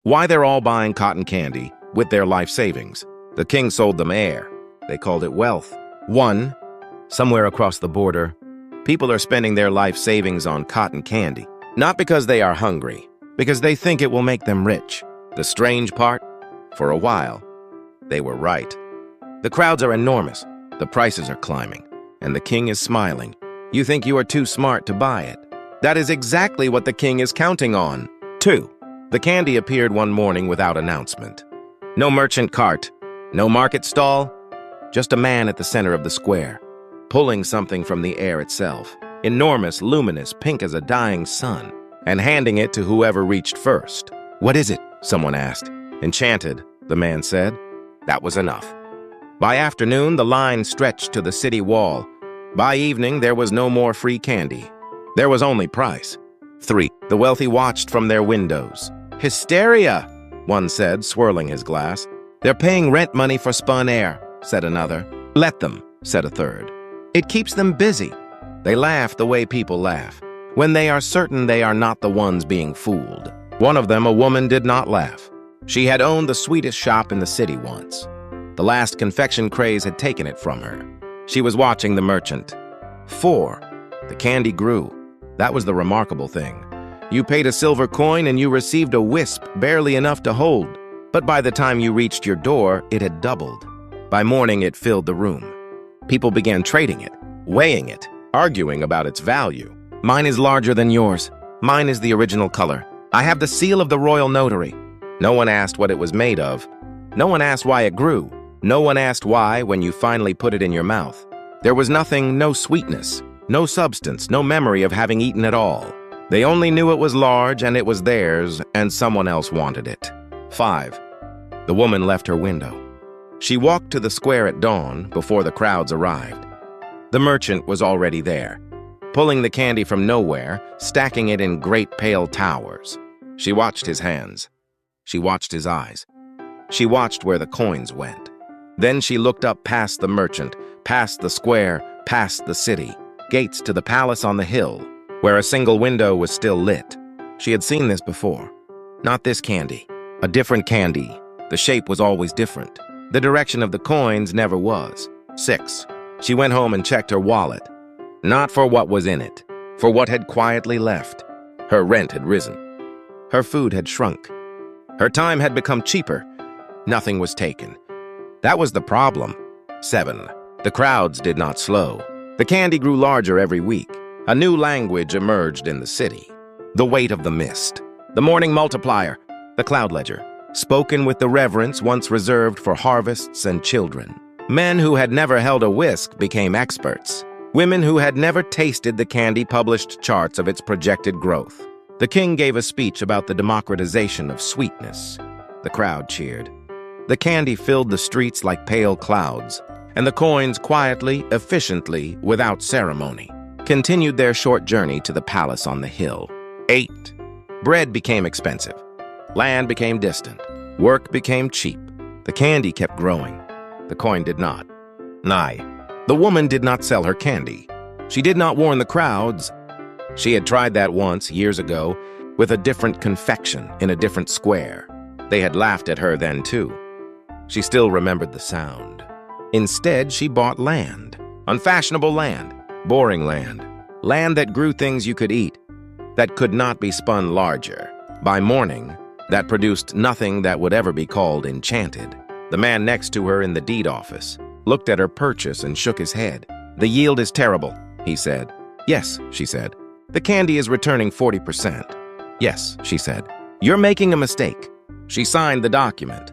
Why they're all buying cotton candy with their life savings. The king sold them air. They called it wealth. 1. Somewhere across the border, people are spending their life savings on cotton candy. Not because they are hungry, because they think it will make them rich. The strange part? For a while, they were right. The crowds are enormous. The prices are climbing. And the king is smiling. You think you are too smart to buy it. That is exactly what the king is counting on. 2. The candy appeared one morning without announcement. No merchant cart, no market stall, just a man at the center of the square, pulling something from the air itself, enormous, luminous, pink as a dying sun, and handing it to whoever reached first. What is it? Someone asked. Enchanted, the man said. That was enough. By afternoon, the line stretched to the city wall. By evening, there was no more free candy. There was only price. 3. The wealthy watched from their windows. Hysteria, one said, swirling his glass. They're paying rent money for spun air, said another. Let them, said a third. It keeps them busy. They laugh the way people laugh, when they are certain they are not the ones being fooled. One of them, a woman, did not laugh. She had owned the sweetest shop in the city once. The last confection craze had taken it from her. She was watching the merchant. 4. The candy grew. That was the remarkable thing. You paid a silver coin and you received a wisp barely enough to hold. But by the time you reached your door, it had doubled. By morning, it filled the room. People began trading it, weighing it, arguing about its value. Mine is larger than yours. Mine is the original color. I have the seal of the royal notary. No one asked what it was made of. No one asked why it grew. No one asked why when you finally put it in your mouth. There was nothing, no sweetness, no substance, no memory of having eaten at all. They only knew it was large and it was theirs and someone else wanted it. 5. The woman left her window. She walked to the square at dawn before the crowds arrived. The merchant was already there, pulling the candy from nowhere, stacking it in great pale towers. She watched his hands. She watched his eyes. She watched where the coins went. Then she looked up past the merchant, past the square, past the city, gates to the palace on the hill, where a single window was still lit. She had seen this before. Not this candy. A different candy. The shape was always different. The direction of the coins never was. 6. She went home and checked her wallet. Not for what was in it, for what had quietly left. Her rent had risen. Her food had shrunk. Her time had become cheaper. Nothing was taken. That was the problem. 7. The crowds did not slow. The candy grew larger every week. A new language emerged in the city. The weight of the mist. The morning multiplier. The cloud ledger. Spoken with the reverence once reserved for harvests and children. Men who had never held a whisk became experts. Women who had never tasted the candy published charts of its projected growth. The king gave a speech about the democratization of sweetness. The crowd cheered. The candy filled the streets like pale clouds, and the coins quietly, efficiently, without ceremony, continued their short journey to the palace on the hill. 8. Bread became expensive. Land became distant. Work became cheap. The candy kept growing. The coin did not. 9. The woman did not sell her candy. She did not warn the crowds. She had tried that once, years ago, with a different confection in a different square. They had laughed at her then, too. She still remembered the sound. Instead, she bought land. Unfashionable land. Boring land. Land that grew things you could eat, that could not be spun larger. By morning, that produced nothing that would ever be called enchanted. The man next to her in the deed office looked at her purchase and shook his head. The yield is terrible, he said. Yes, she said. The candy is returning 40%. Yes, she said. You're making a mistake. She signed the document.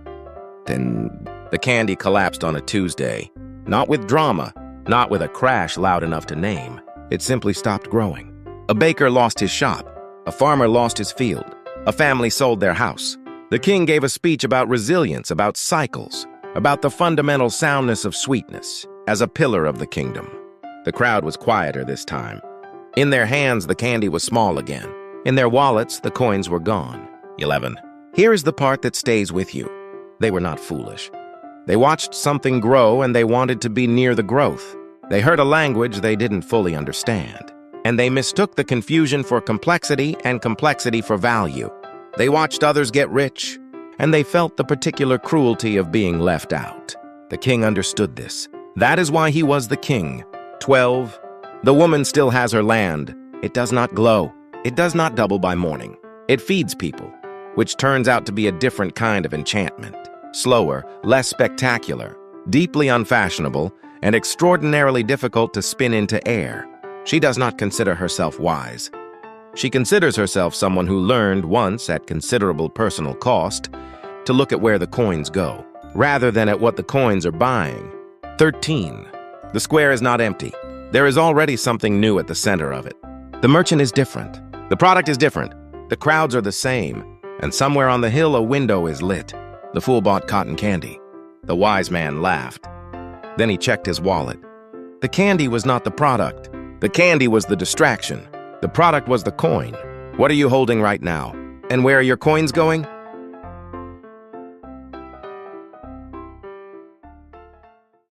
Then the candy collapsed on a Tuesday. Not with drama, not with a crash loud enough to name. It simply stopped growing. A baker lost his shop. A farmer lost his field. A family sold their house. The king gave a speech about resilience, about cycles, about the fundamental soundness of sweetness as a pillar of the kingdom. The crowd was quieter this time. In their hands, the candy was small again. In their wallets, the coins were gone. 11. Here is the part that stays with you. They were not foolish. They watched something grow and they wanted to be near the growth. They heard a language they didn't fully understand. And they mistook the confusion for complexity and complexity for value. They watched others get rich, and they felt the particular cruelty of being left out. The king understood this. That is why he was the king. 12. The woman still has her land. It does not glow. It does not double by morning. It feeds people, which turns out to be a different kind of enchantment. Slower, less spectacular, deeply unfashionable, and extraordinarily difficult to spin into air. She does not consider herself wise. She considers herself someone who learned once, at considerable personal cost, to look at where the coins go, rather than at what the coins are buying. 13. The square is not empty. There is already something new at the center of it. The merchant is different. The product is different. The crowds are the same. And somewhere on the hill a window is lit. The fool bought cotton candy. The wise man laughed. Then he checked his wallet. The candy was not the product. The candy was the distraction. The product was the coin. What are you holding right now? And where are your coins going?